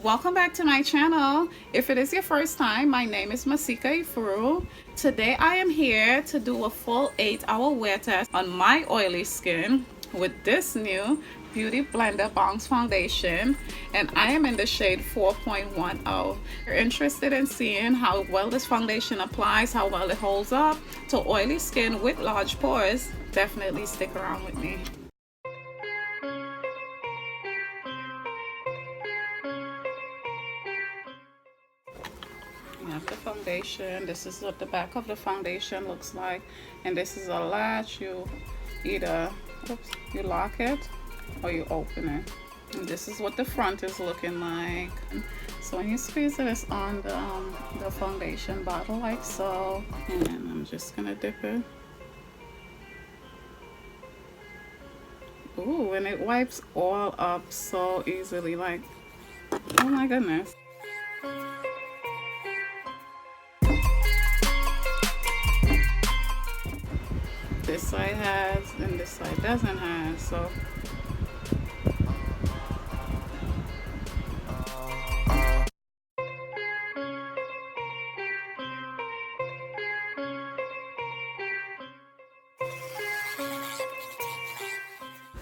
Welcome back to my channel. If it is your first time, my name is MERCIER. Today I am here to do a full 8-hour wear test on my oily skin with this new Beauty Blender Bounce Foundation, and I am in the shade 4.10. If you're interested in seeing how well this foundation applies, how well it holds up to oily skin with large pores, definitely stick around with me. You have the foundation. This is what the back of the foundation looks like, and this is a latch. You either you lock it or you open it, and this is what the front is looking like. So when you squeeze it, it's on the foundation bottle like so, and I'm just gonna dip it. Ooh, and it wipes all up so easily, like, oh my goodness. This side has and this side doesn't have, so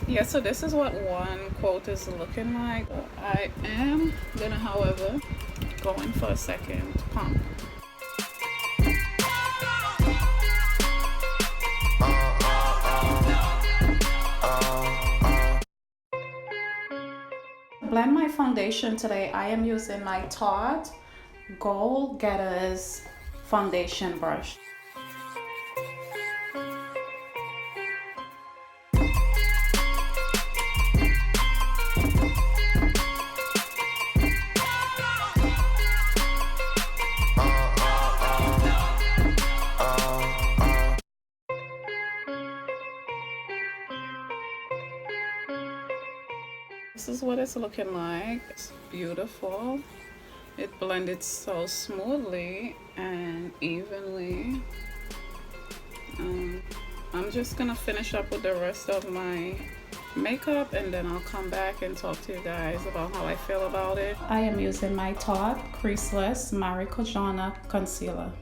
yeah, so this is what one quote is looking like. I am gonna, however, go in for a second pump. Blend my foundation today, I am using my Tarte Gold Getters foundation brush. This is what it's looking like. It's beautiful. It blended so smoothly and evenly. I'm just gonna finish up with the rest of my makeup, and then I'll come back and talk to you guys about how I feel about it. I am using my Tarte Creaseless Marijuana Concealer.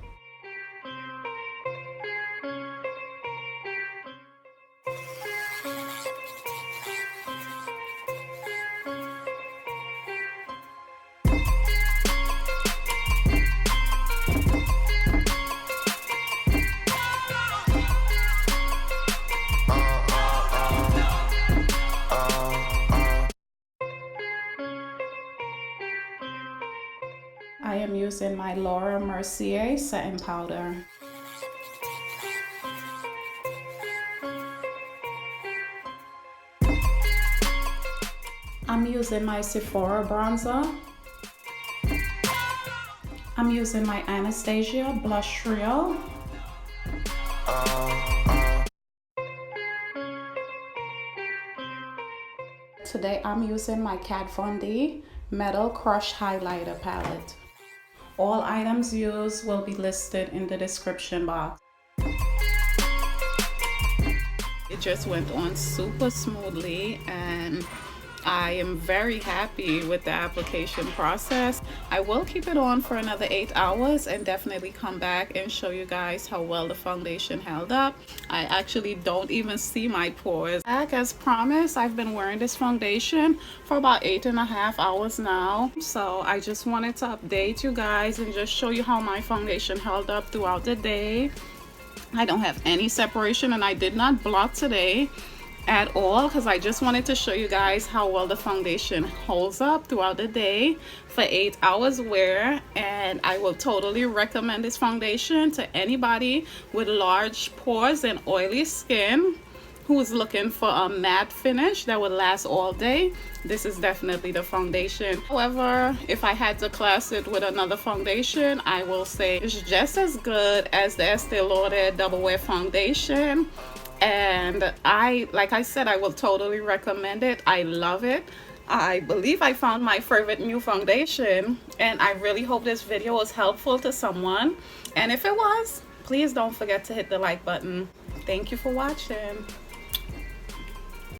I am using my MERCIER setting powder. I'm using my SEPHORA bronzer. I'm using my ANASTASIA blush trio. Today I'm using my Kat Von D Metal Crush Highlighter palette. All items used will be listed in the description box. It just went on super smoothly, and I am very happy with the application process. I will keep it on for another 8 hours and definitely come back and show you guys how well the foundation held up. I actually don't even see my pores. As promised, I've been wearing this foundation for about 8.5 hours now. So I just wanted to update you guys and just show you how my foundation held up throughout the day. I don't have any separation, and I did not blot today at all because I just wanted to show you guys how well the foundation holds up throughout the day for 8 hours wear. And I will totally recommend this foundation to anybody with large pores and oily skin who is looking for a matte finish that would last all day. This is definitely the foundation. However, if I had to class it with another foundation, I will say it's just as good as the Estée Lauder Double Wear Foundation. And like I said, I will totally recommend it. I love it. I believe I found my favorite new foundation, and I really hope this video was helpful to someone. And if it was, please don't forget to hit the like button. Thank you for watching.